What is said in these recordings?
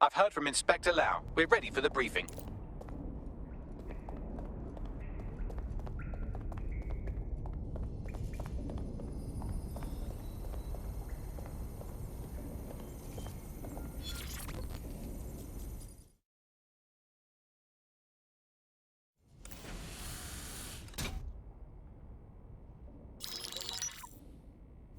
I've heard from Inspector Lau. We're ready for the briefing.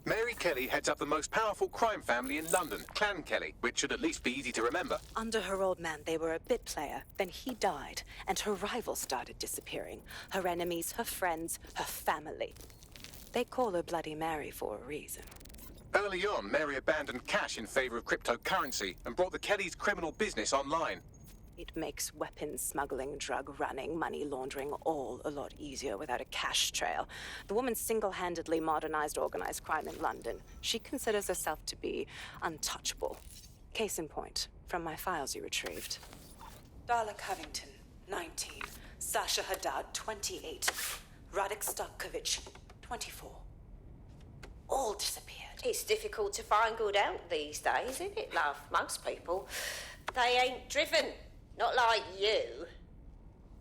Mary Kelly heads up the most powerful crime family in London, Clan Kelly, which should at least be easy to remember. Under her old man, they were a bit player. Then he died, and her rivals started disappearing. Her enemies, her friends, her family. They call her Bloody Mary for a reason. Early on, Mary abandoned cash in favor of cryptocurrency and brought the Kellys' criminal business online. It makes weapons smuggling, drug running, money laundering all a lot easier without a cash trail. The woman single-handedly modernized organized crime in London. She considers herself to be untouchable. Case in point, from my files you retrieved. Darla Covington, 19. Sasha Haddad, 28. Radek Stokovich, 24. All disappeared. It's difficult to find good help these days, isn't it, love? Most people, they ain't driven. Not like you.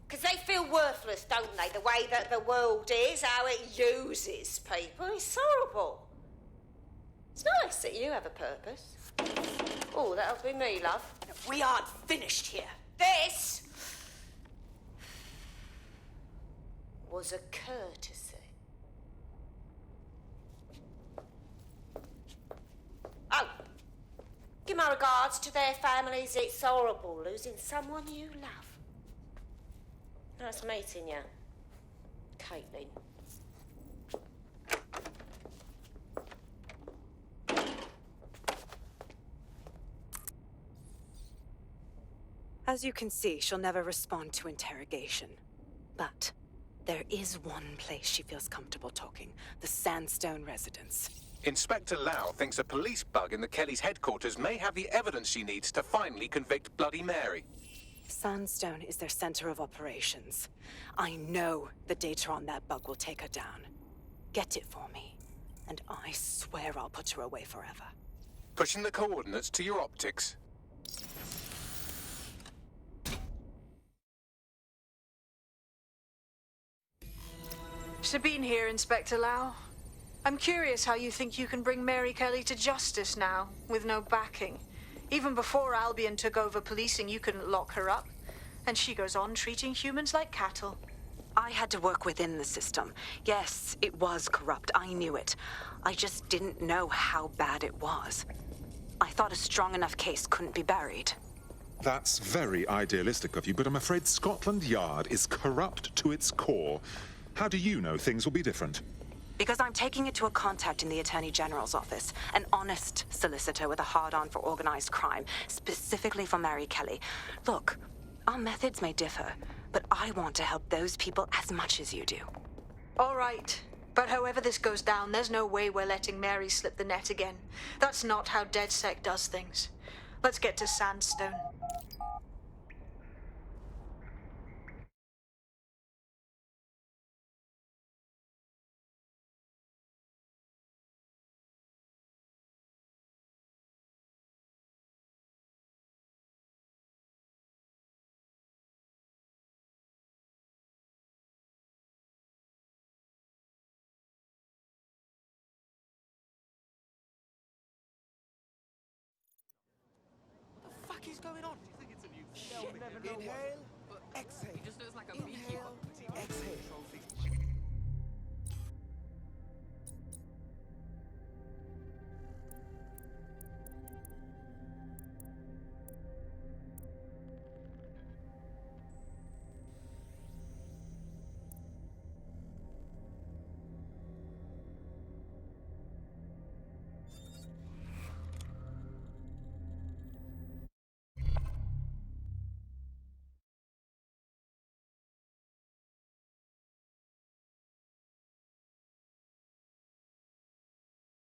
Because they feel worthless, don't they? The way that the world is, how it uses people. It's horrible. It's nice that you have a purpose. Oh, that'll be me, love. We aren't finished here. This was a courtesy. Oh. Give my regards to their families. It's horrible losing someone you love. Nice meeting you, Caitlin. As you can see, she'll never respond to interrogation. But there is one place she feels comfortable talking, the Sandstone residence. Inspector Lau thinks a police bug in the Kellys' headquarters may have the evidence she needs to finally convict Bloody Mary. Sandstone is their center of operations. I know the data on that bug will take her down. Get it for me, and I swear I'll put her away forever. Pushing the coordinates to your optics. Sabine here, Inspector Lau. I'm curious how you think you can bring Mary Kelly to justice now, with no backing. Even before Albion took over policing, you couldn't lock her up. And she goes on treating humans like cattle. I had to work within the system. Yes, it was corrupt. I knew it. I just didn't know how bad it was. I thought a strong enough case couldn't be buried. That's very idealistic of you, but I'm afraid Scotland Yard is corrupt to its core. How do you know things will be different? Because I'm taking it to a contact in the Attorney General's office, an honest solicitor with a hard-on for organized crime, specifically for Mary Kelly. Look, our methods may differ, but I want to help those people as much as you do. All right. But however this goes down, there's no way we're letting Mary slip the net again. That's not how DedSec does things. Let's get to Sandstone. What is going on? Do you think it's a new shit? Inhale, exhale. It just looks like a inhale, exhale.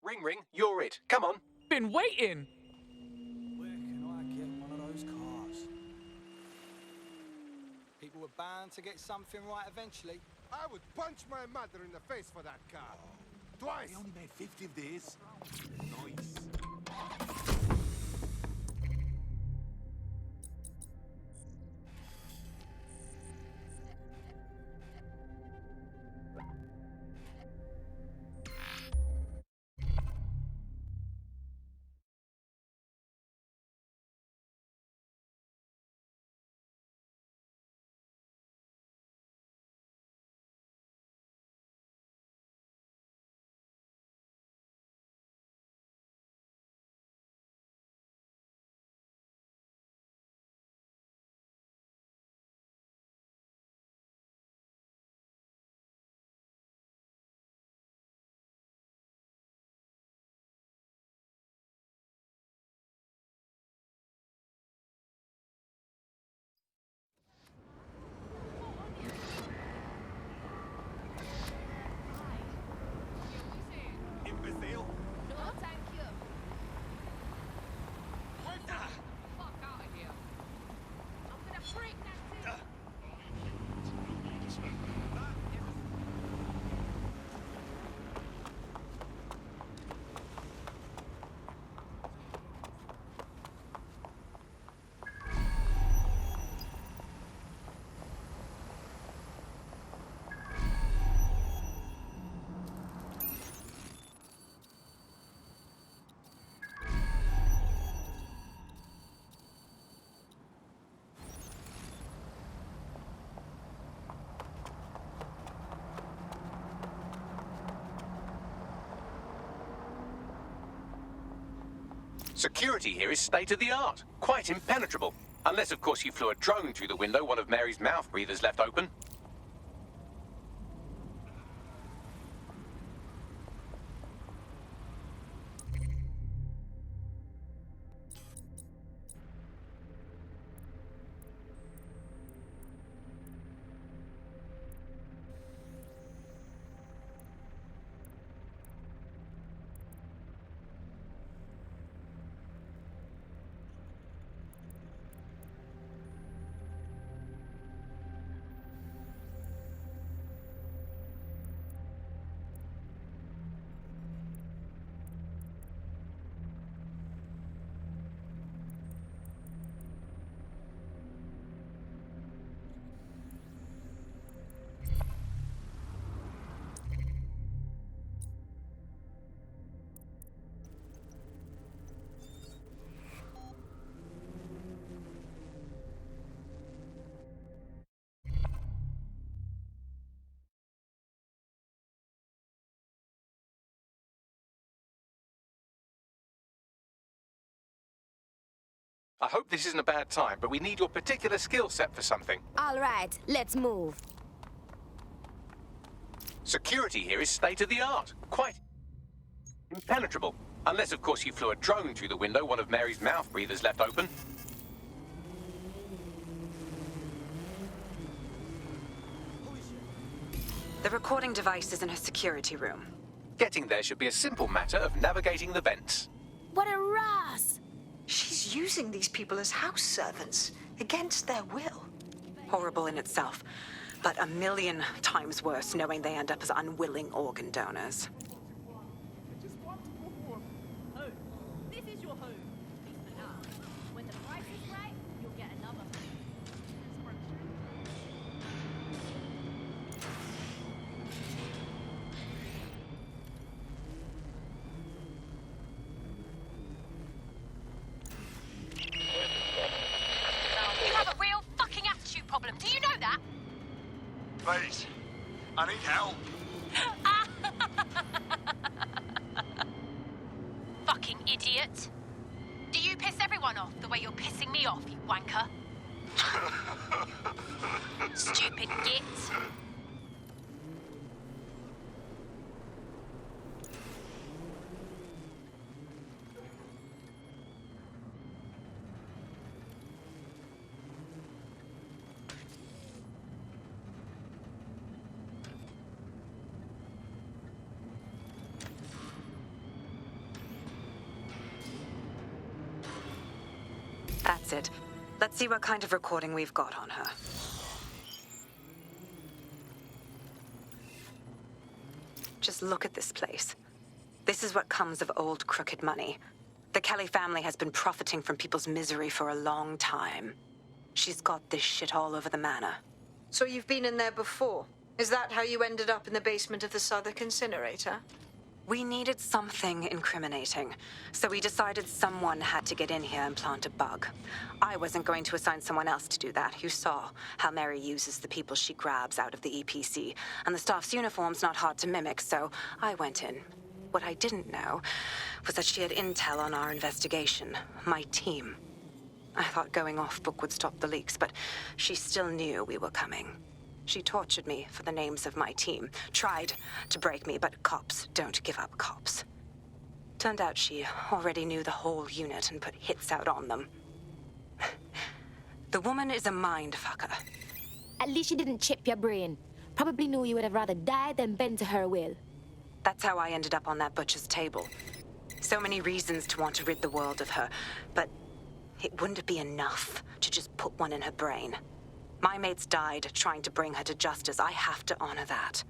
Ring, ring, you're it. Come on. Been waiting. Where can I get one of those cars? People were bound to get something right eventually. I would punch my mother in the face for that car. Twice. They only made 50 of these. Nice. Security here is state-of-the-art, quite impenetrable. Unless, of course, you flew a drone through the window one of Mary's mouth breathers left open. I hope this isn't a bad time, but we need your particular skill set for something. All right, let's move. Security here is state-of-the-art, quite impenetrable. Unless, of course, you flew a drone through the window one of Mary's mouth breathers left open. The recording device is in her security room. Getting there should be a simple matter of navigating the vents. What a Ross! She's using these people as house servants, against their will. Horrible in itself, but a million times worse knowing they end up as unwilling organ donors. This is your home. Please for now. When the price is right, you'll get another. You have a real fucking attitude problem. Do you know that? Please, I need help. Fucking idiot. Do you piss everyone off the way you're pissing me off, you wanker? Stupid git. That's it. Let's see what kind of recording we've got on her. Just look at this place. This is what comes of old crooked money. The Kelly family has been profiting from people's misery for a long time. She's got this shit all over the manor. So you've been in there before? Is that how you ended up in the basement of the Southwark incinerator? We needed something incriminating, so we decided someone had to get in here and plant a bug. I wasn't going to assign someone else to do that. You saw how Mary uses the people she grabs out of the EPC, and the staff's uniform's not hard to mimic, so I went in. What I didn't know was that she had intel on our investigation, my team. I thought going off book would stop the leaks, but she still knew we were coming. She tortured me for the names of my team, tried to break me, but cops don't give up cops. Turned out she already knew the whole unit and put hits out on them. The woman is a mind fucker. At least she didn't chip your brain. Probably knew you would have rather died than bend to her will. That's how I ended up on that butcher's table. So many reasons to want to rid the world of her, but it wouldn't be enough to just put one in her brain. My mates died trying to bring her to justice. I have to honor that.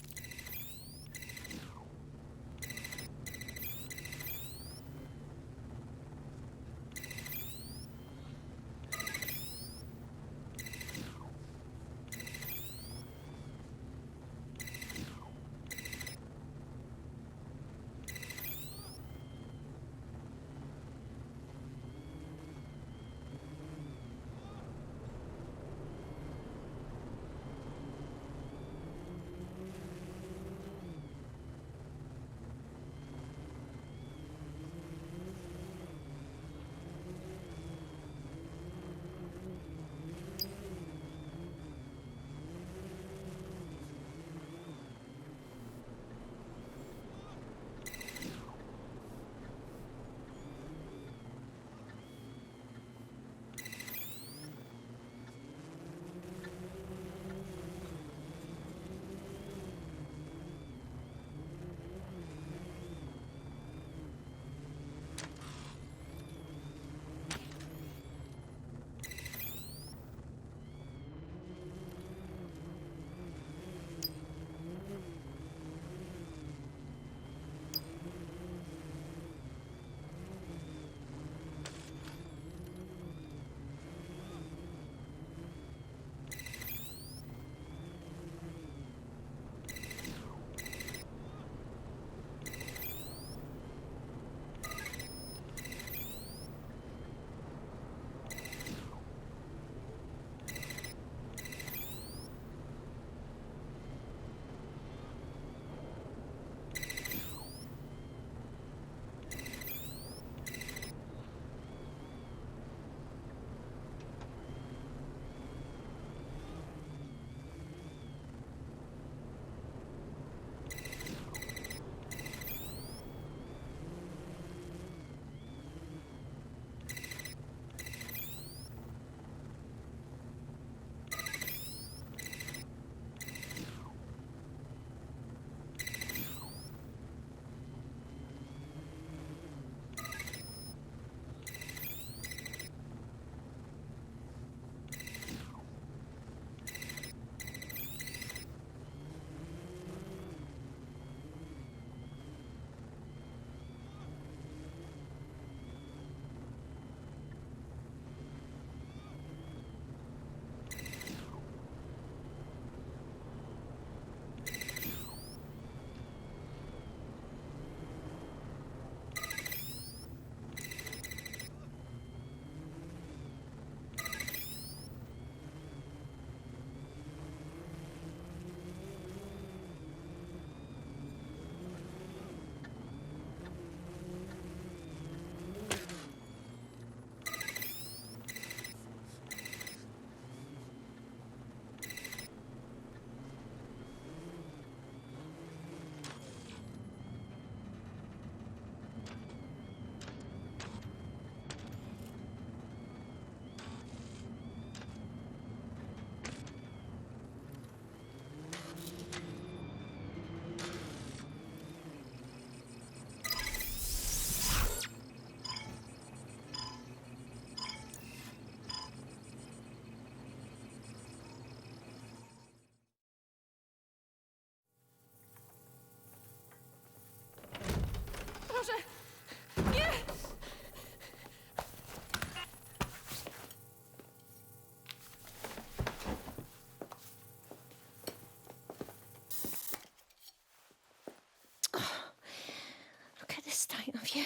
state of you.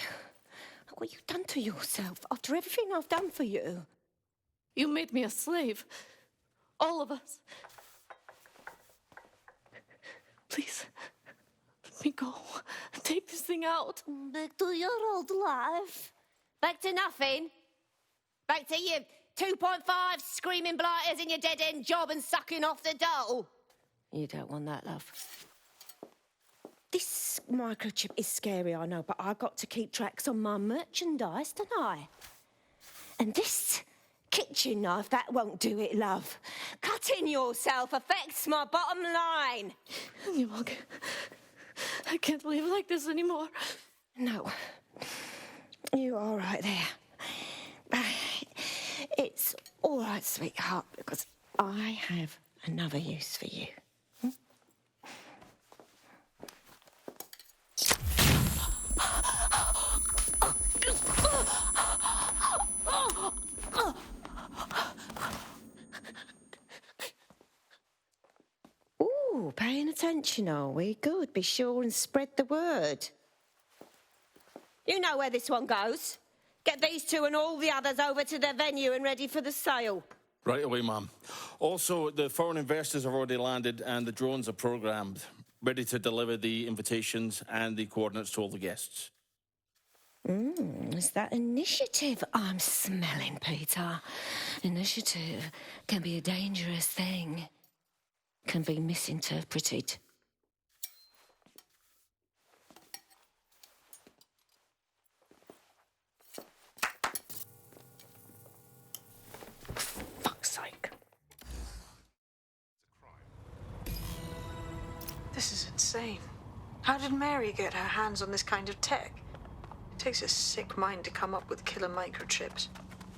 Look what you've done to yourself after everything I've done for you. You made me a slave. All of us. Please, let me go. Take this thing out. Back to your old life. Back to nothing. Back to you 2.5 screaming blighters in your dead-end job and sucking off the dole. You don't want that, love. This microchip is scary, I know, but I got to keep tracks on my merchandise, don't I? And this kitchen knife, that won't do it, love. Cutting yourself affects my bottom line. I can't live like this anymore. No. You're all right there. It's all right, sweetheart, because I have another use for you. Ooh, paying attention, are we? Good. Be sure and spread the word. You know where this one goes. Get these two and all the others over to their venue and ready for the sale. Right away, Mum. Also, the foreign investors have already landed and the drones are programmed, ready to deliver the invitations and the coordinates to all the guests. Is that initiative I'm smelling, Peter? Initiative can be a dangerous thing. Can be misinterpreted. Fuck's sake. This is insane. How did Mary get her hands on this kind of tech? It takes a sick mind to come up with killer microchips.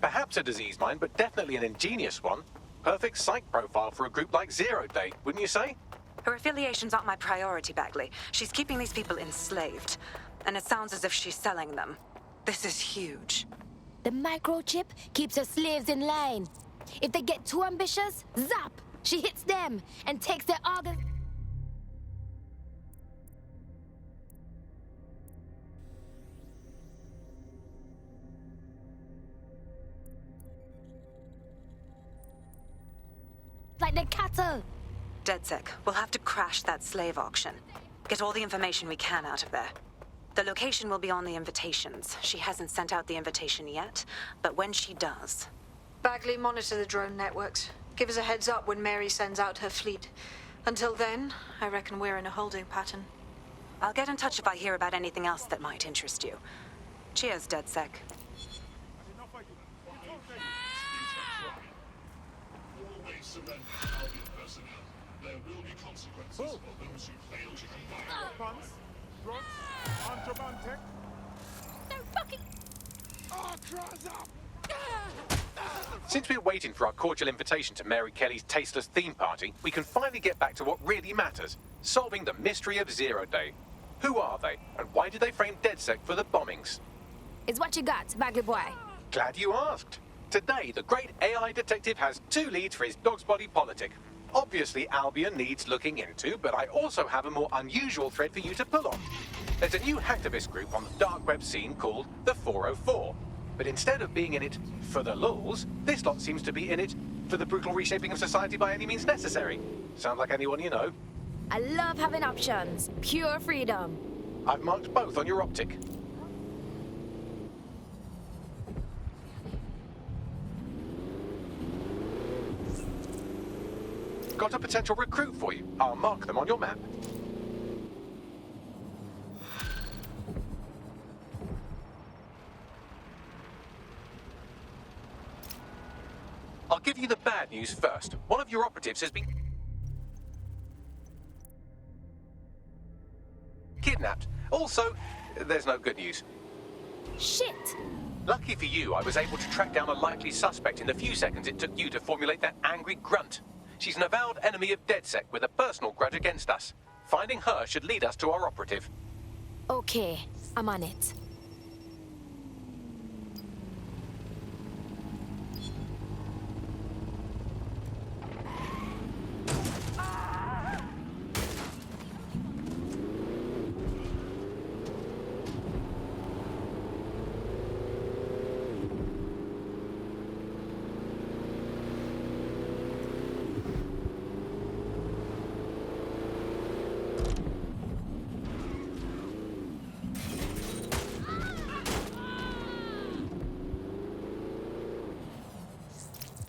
Perhaps a diseased mind, but definitely an ingenious one. Perfect psych profile for a group like Zero Day, wouldn't you say? Her affiliations aren't my priority, Bagley. She's keeping these people enslaved. And it sounds as if she's selling them. This is huge. The microchip keeps her slaves in line. If they get too ambitious, zap! She hits them and takes their organs. Like the cattle. DedSec, we'll have to crash that slave auction. Get all the information we can out of there. The location will be on the invitations. She hasn't sent out the invitation yet, but when she does... Bagley, monitor the drone networks. Give us a heads up when Mary sends out her fleet. Until then, I reckon we're in a holding pattern. I'll get in touch if I hear about anything else that might interest you. Cheers, DedSec. There will be consequences for those who fail to comply. Funds, drugs, contraband tech. No fucking... Oh, cross up! Since we're waiting for our cordial invitation to Mary Kelly's tasteless theme party, we can finally get back to what really matters, solving the mystery of Zero Day. Who are they, and why did they frame DedSec for the bombings? It's what you got, Bagley boy. Glad you asked. Today, the great AI detective has 2 leads for his dog's body politic. Obviously, Albion needs looking into, but I also have a more unusual thread for you to pull on. There's a new hacktivist group on the dark web scene called the 404. But instead of being in it for the lulz, this lot seems to be in it for the brutal reshaping of society by any means necessary. Sound like anyone you know? I love having options. Pure freedom. I've marked both on your optic. Got a potential recruit for you. I'll mark them on your map. I'll give you the bad news first. One of your operatives has been kidnapped. Also, there's no good news. Shit! Lucky for you, I was able to track down a likely suspect in the few seconds it took you to formulate that angry grunt. She's an avowed enemy of DedSec with a personal grudge against us. Finding her should lead us to our operative. Okay, I'm on it.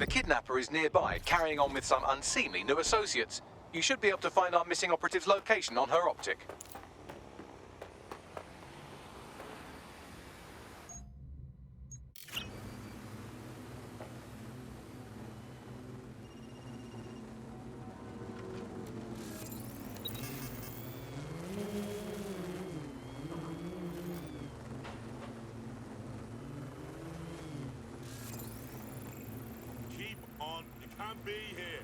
kidnapper is nearby, carrying on with some unseemly new associates. You should be able to find our missing operative's location on her optic. Keep on. You can't be here.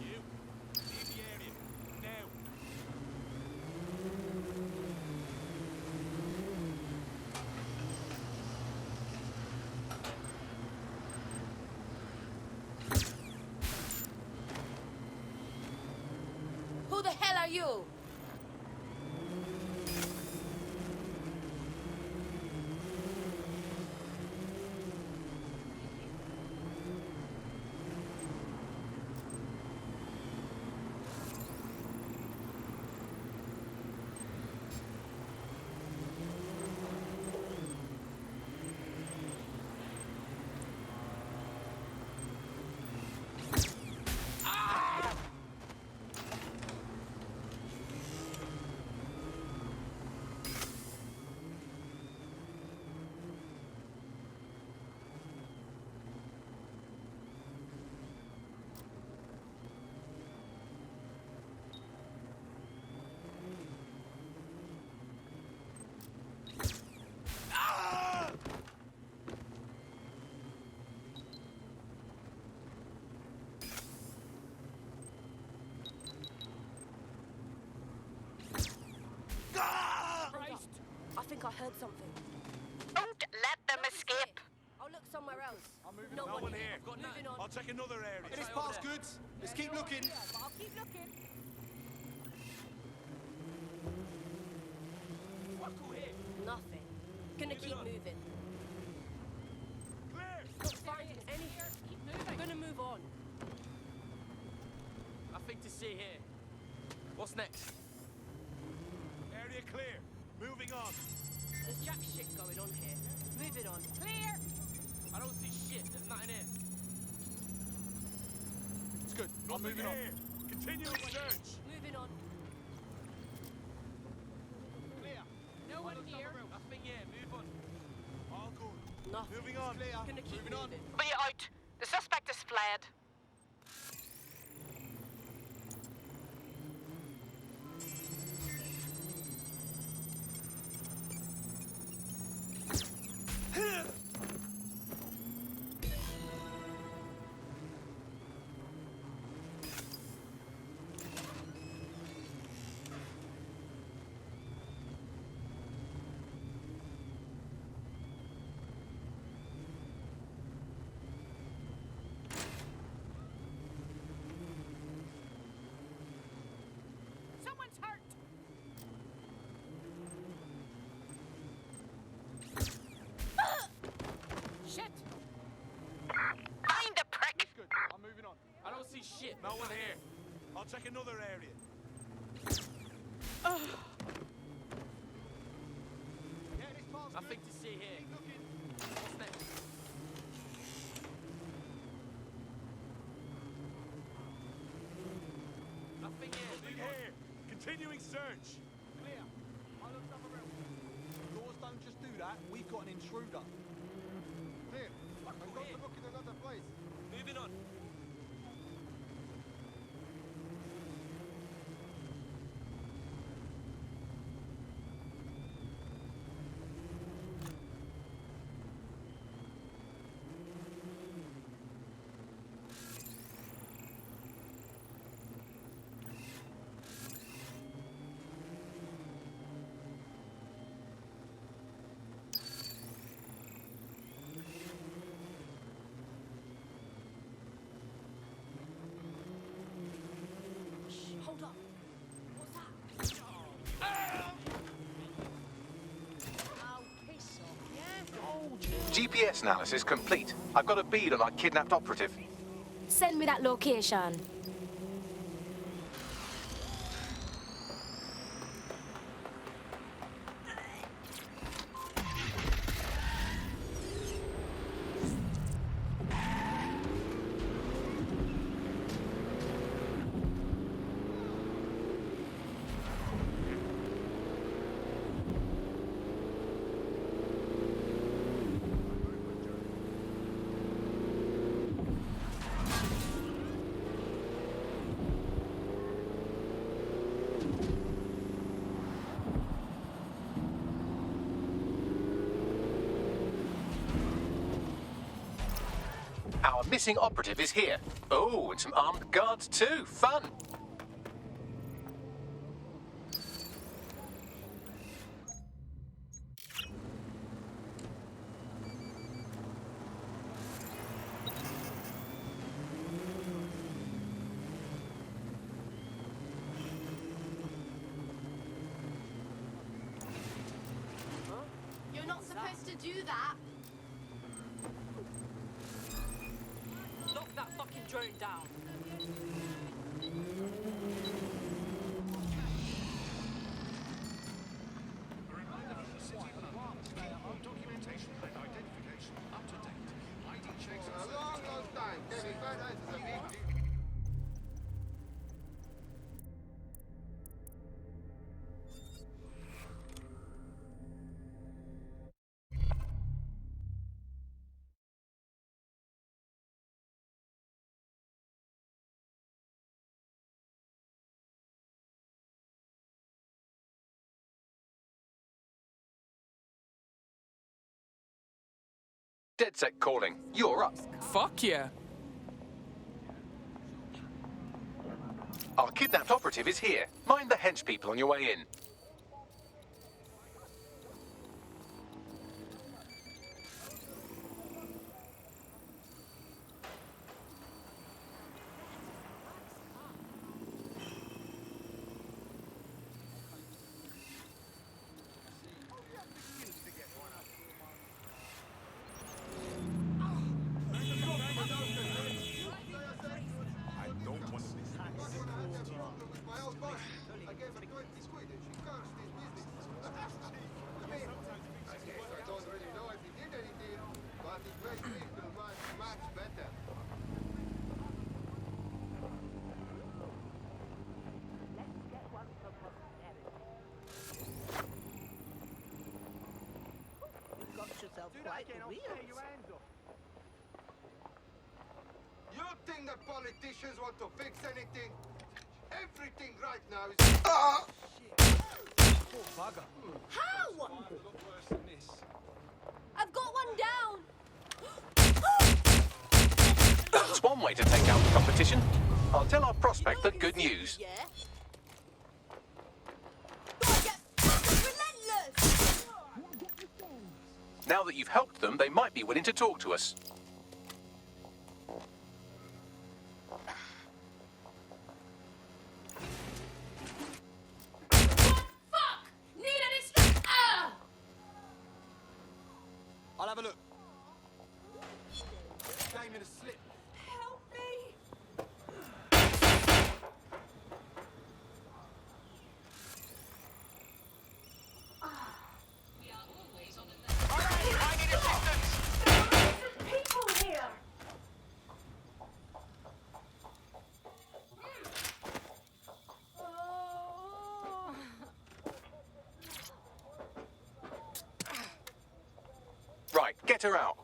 You, leave the area. Now. Who the hell are you? I think I heard something. Don't let them escape. I'll look somewhere else. No one here. Moving on. I'll check another area. This part's good. Let's keep looking. But I'll keep looking. Nothing. Gonna keep moving. Clear. Not finding anything. I'm gonna move on. Nothing to see here. What's next? Area clear. Moving on. There's jack shit going on here. Moving on. Clear! I don't see shit. There's nothing here. It's good. I'm moving on. Continuing search. Moving on. Clear. No one here. Nothing here. Move on. All good. Nothing. Moving on. Gonna keep Moving on. moving. Be out. The suspect is fled. Someone's hurt. Shit! Find the prick. Good. I'm moving on. I don't see shit. No one here. I'll check another area. Yeah, this part's Nothing to see here. Keep looking. What's next? Nothing here. Nothing here. Continuing search. Clear. I look somewhere else. Doors don't just do that. We've got an intruder. Clear. I've got to look in another place. Moving on. Hold up. What's that? Oh, piss off, yeah? GPS analysis complete. I've got a bead on our kidnapped operative. Send me that location. missing operative is here. Oh, and some armed guards too. Fun. You're not supposed to do that. Lock that fucking drone down. Documentation and identification up to date. ID checks A long, long time. Getting better is a big deal. DedSec calling. You're up. Fuck yeah. Our kidnapped operative is here. Mind the hench people on your way in. You think the politicians want to fix anything? Everything right now is... Poor bugger. How? I've got one down. That's one way to take out the competition. I'll tell our prospect the good news. Yeah. Relentless. Now that you've helped them, they might be willing to talk to us. I'll have a look. Game in a slip. Help me. I need assistance! People here. Right, get her out.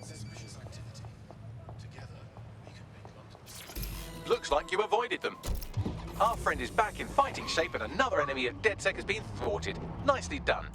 Suspicious activity. Together, we can make London. Looks like you avoided them. Our friend is back in fighting shape and another enemy of DedSec has been thwarted. Nicely done.